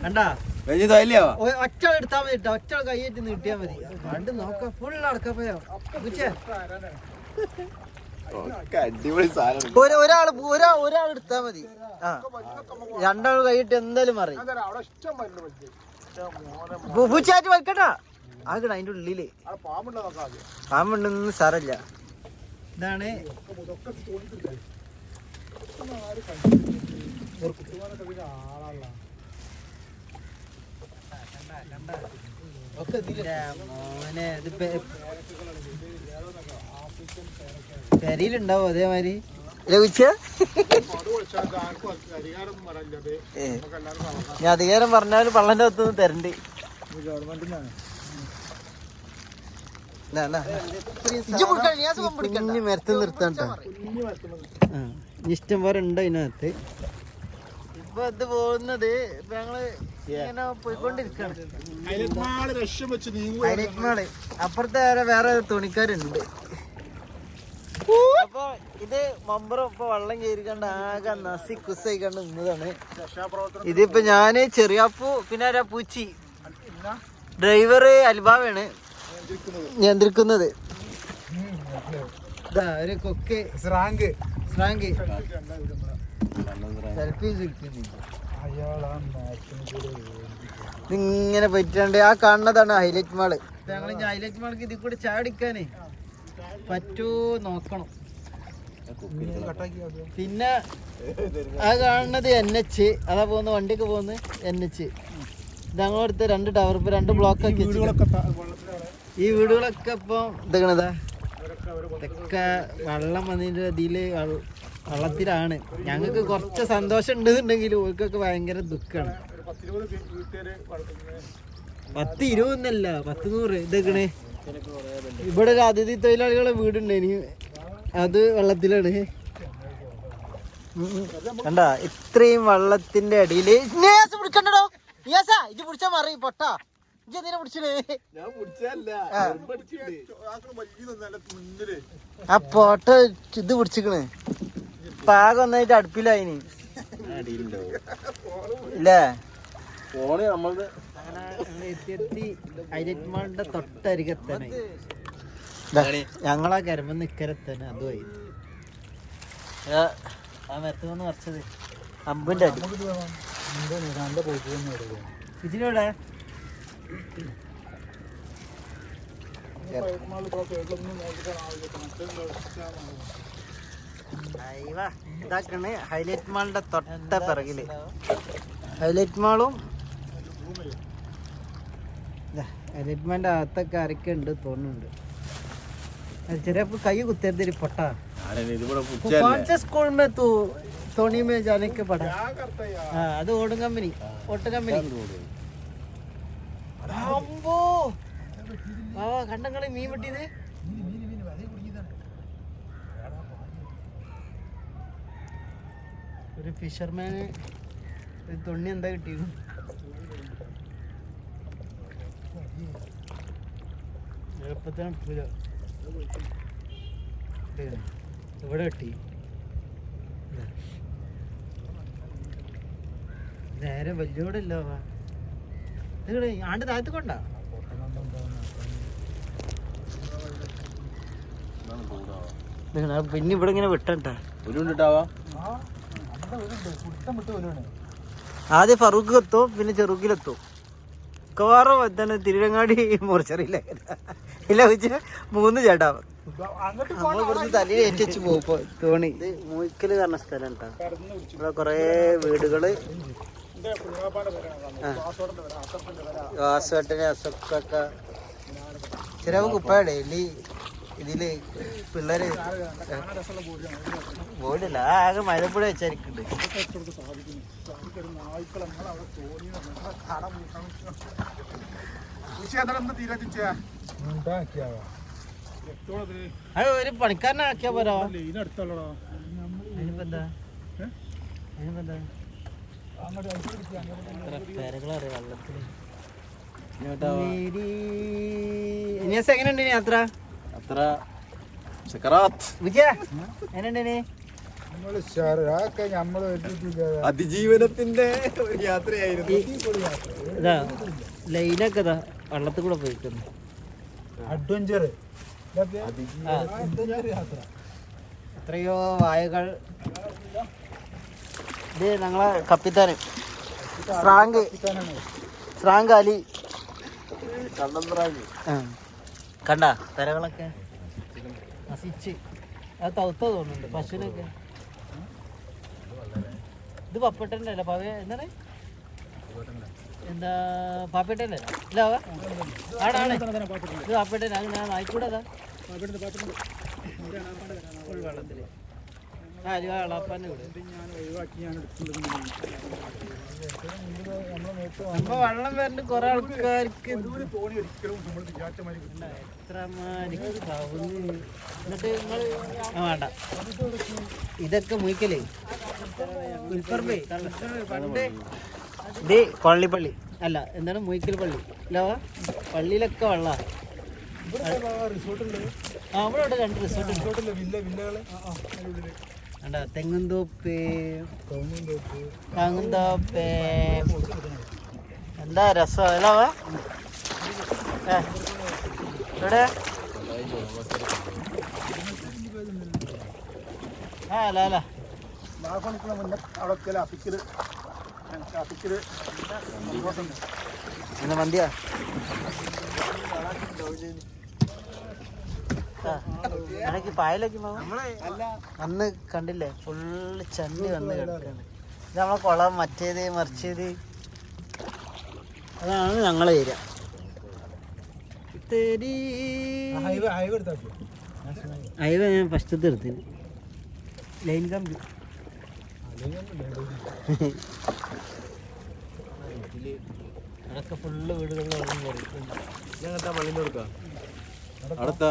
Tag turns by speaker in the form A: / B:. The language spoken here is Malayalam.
A: കണ്ടാ ഒറ്റ എടുത്താൽ മതി കേട്ടോ, ഒറ്റ കൈയേറ്റ് നീട്ടിയാ മതി. കണ്ട് നോക്കാം, ഫുൾ നടക്കപ്പോയോ ഒരാൾ എടുത്താ മതി. ആ, രണ്ടാൾ കൈയിട്ട് എന്തായാലും മറി പൂച്ചാറ്റ് വലിക്കട്ടാ. ആകണ അതിന്റെ ഉള്ളില് പാമ്പുണ്ടെന്ന് സാരല്ല. ഇതാണ് മോനെ, ഇത് പെരയിലുണ്ടാവും അതേമാതിരി ഞാൻ അധികാരം പറഞ്ഞാലും പള്ളന്റെ അകത്തുനിന്ന് തരണ്ട്. മരത്ത് നിർത്താണ്ട, ഇഷ്ടം പോലെ ഉണ്ട് അതിനകത്ത്. ഇപ്പൊ ഇത് പോകുന്നത് ഇപ്പൊ ഞങ്ങള് ഇങ്ങനെ പോയിക്കൊണ്ടിരിക്കാണ്. ഹൈലൈറ്റ് മാള് അപ്പുറത്തെ വേറെ തുണിക്കാരുണ്ട്. അപ്പൊ ഇത് മമ്പറും ഇപ്പൊ വെള്ളം കയറിക്കണ്ട് ആകെ നസി കുസായിക്കണ്ട് നിന്നതാണ്. ഇതിപ്പോ ഞാന് ചെറിയാപ്പു പിന്നെ ആരാ പൂച്ചി, ഡ്രൈവറ് അൽബാവാണ് നിയന്ത്രിക്കുന്നത്. ഒരു കൊക്ക് സ്രാങ്ക് ഇങ്ങനെ പറ്റാണ്ട് ആ കാണുന്നതാണ് ഹൈലൈറ്റ് മാള്. ഞങ്ങൾ ഹൈലൈറ്റ് മാൾക്ക് ഇതിൽ കൂടെ ചാടിക്കാനേ പറ്റൂ നോക്കണം. പിന്നെ ആ കാണുന്നത് NH, അതാ പോകുന്ന വണ്ടിയൊക്കെ പോകുന്നത് NH. ഞങ്ങളടുത്ത് 2 ടവർ, ഇപ്പൊ 2 ബ്ലോക്ക് ആക്കി. ഈ വീടുകളൊക്കെ ഇപ്പൊ ഇതാ ഇതൊക്കെ വെള്ളം വന്നതിന്റെ ഇതില് വെള്ളത്തിലാണ്. ഞങ്ങൾക്ക് കുറച്ച് സന്തോഷം ഉണ്ടെന്നുണ്ടെങ്കിലും ഓർക്കൊക്കെ ഭയങ്കര ദുഃഖമാണ്. 10-20 10-100 ഇതൊക്കെ. ഇവിടെ ഒരു അതിഥി തൊഴിലാളികളെ വീടുണ്ട്, ഇനി അത് വെള്ളത്തിലാണ്. കണ്ട ഇത്രയും വെള്ളത്തിന്റെ അടിയില് പിടിക്കണ്ടോ ഇത് പിടിച്ചാ മറി പൊട്ടാ. ആ പോട്ട ഇത് പിടിച്ചിക്കണ് പാകം ഒന്നായിട്ട് അടുപ്പിലായിന് ഇല്ലേ. എത്തി ഹൈലൈറ്റ് മാളിന്റെ തൊട്ടരികത്തന്നെ ഞങ്ങളാ കരമ്പ് നിക്കരത്തന്നെ അതുമായി ആ മരത്തുനിന്ന് കുറച്ചത് അമ്പിന്റെ അടി ഇതിലൂടെ ഇതാക്കണ് ഹൈലൈറ്റ് മാളിന്റെ തൊട്ട പിറകില്. ഹൈലൈറ്റ് മാളും ഹൈലൈറ്റ് മാളിന്റെ അകത്തൊക്കെ ആരൊക്കെ ഉണ്ട് തോന്നുന്നുണ്ട്. ചെറിയ കൈ കുത്തരുത് പൊട്ടാ. സ്കൂൾ में तू सोनी में जाने के पड़ा. അത് ഓടും കമ്പനി, ഓട്ട് കമ്പനി. കണ്ടങ്ങള് മീൻ വെട്ടിയത് ഒരു ഫിഷർമാന് ഒരു തൊണ്ണി എന്താ കിട്ടിയത്. എളുപ്പത്തിനാണ് ഇവിടെ കിട്ടി. നേരെ വലിയോടല്ലോ ആണ്ട് താഴത്ത് കൊണ്ടാ. പിന്നെ ഇവിടെ ഇങ്ങനെ വിട്ടണ്ട. ആദ്യം ഫറൂഖ് എത്തും, പിന്നെ ചെറുക്കിലെത്തും. മിക്കവാറും എന്താണ് തിരുരങ്ങാടി മോർച്ചറിയില്ല ഇല്ല വെച്ച് 3 ചേട്ടാ നമ്മൾ ഇവിടുന്ന് തലയിൽ ഏറ്റിച്ച് പോകും. തോണി ഇത് മൂയ്ക്കല് പറഞ്ഞ സ്ഥലം കേട്ടോ. ഇവിടെ കൊറേ വീടുകള്, വാസുവേട്ടന് അസൊക്കെ ചില കുപ്പാടെ ഇതില് പിള്ളേര് ബോർഡില്ല, ആകെ മലപ്പുഴ വെച്ചായിരിക്കുന്നുണ്ട്. അത് ഒരു പണിക്കാരനെ ആക്കിയാ പോരാ. പേരകളറിയ വെള്ളത്തില്. എങ്ങനെയുണ്ട് യാത്ര? എങ്ങനെയുണ്ട്?
B: അതിജീവനത്തിന്റെ ഒരു യാത്രയായിരുന്നു.
A: ഇതാ ലൈനൊക്കെ ഇതാ വെള്ളത്തിൽ കൂടെ പോയിക്കുന്നു.
C: അഡ്വഞ്ചർ
A: എത്രയോ വായകൾ. ഇത് ഞങ്ങളെ കപ്പിത്താൻ സ്രാങ്ക് അലി. കണ്ട പെരകളൊക്കെ നശിച്ച് അത് തൗത്ത തോന്നുന്നുണ്ട് പശുവിനൊക്കെ. ഇത് പപ്പട്ടൻ്റെ അല്ല പവ എന്താണ് എന്താ പാപ്പേട്ടല്ലേ ഇല്ല ആടാണ് ഇത് പാപ്പേട്ടൻ. അങ്ങനെ ആയിക്കൂടതാ വെള്ളത്തിൽ അലുവ വളപ്പാൻ്റെ കൂടെ നമ്മ വെള്ളം വരണ്ട് കുറെ ആൾക്കാർക്ക് എന്നിട്ട് നിങ്ങൾ വേണ്ട ഇതൊക്കെ മുയിക്കലേ ഉൽപ്പറമ്പേ പണ്ട് ഇത് പള്ളിപ്പള്ളി അല്ല എന്താണ് മുയിക്കൽ പള്ളി അല്ല പള്ളിയിലൊക്കെ വെള്ള. അവിടെ ഇവിടെ 2 റിസോർട്ട് വേണ്ട തെങ്ങുംതോപ്പ് കാങ്ങുംതോപ്പ് എന്താ രസം അല്ല ഇവിടെ അല്ല അല്ല എന്താ മന്തിയാ ഇടയ്ക്ക് പായലൊക്കെ അന്ന് കണ്ടില്ലേ ഫുള്ള് ചണ്ടി വന്ന് കിടക്കാണ്. ഇത് നമ്മളെ കുളം മറ്റേത് മറിച്ചത് അതാണ് ഞങ്ങളെ ഏരിയ. ഹൈവേ ഞാൻ ഫസ്റ്റത്തെ എടുത്തിന് ലൈൻ കമ്പി അതൊക്കെ ഫുള്ള് വീടുകളിൽ വെള്ളം കയറി.
B: പള്ളിന്റെ കൊടുക്കാം അടുത്ത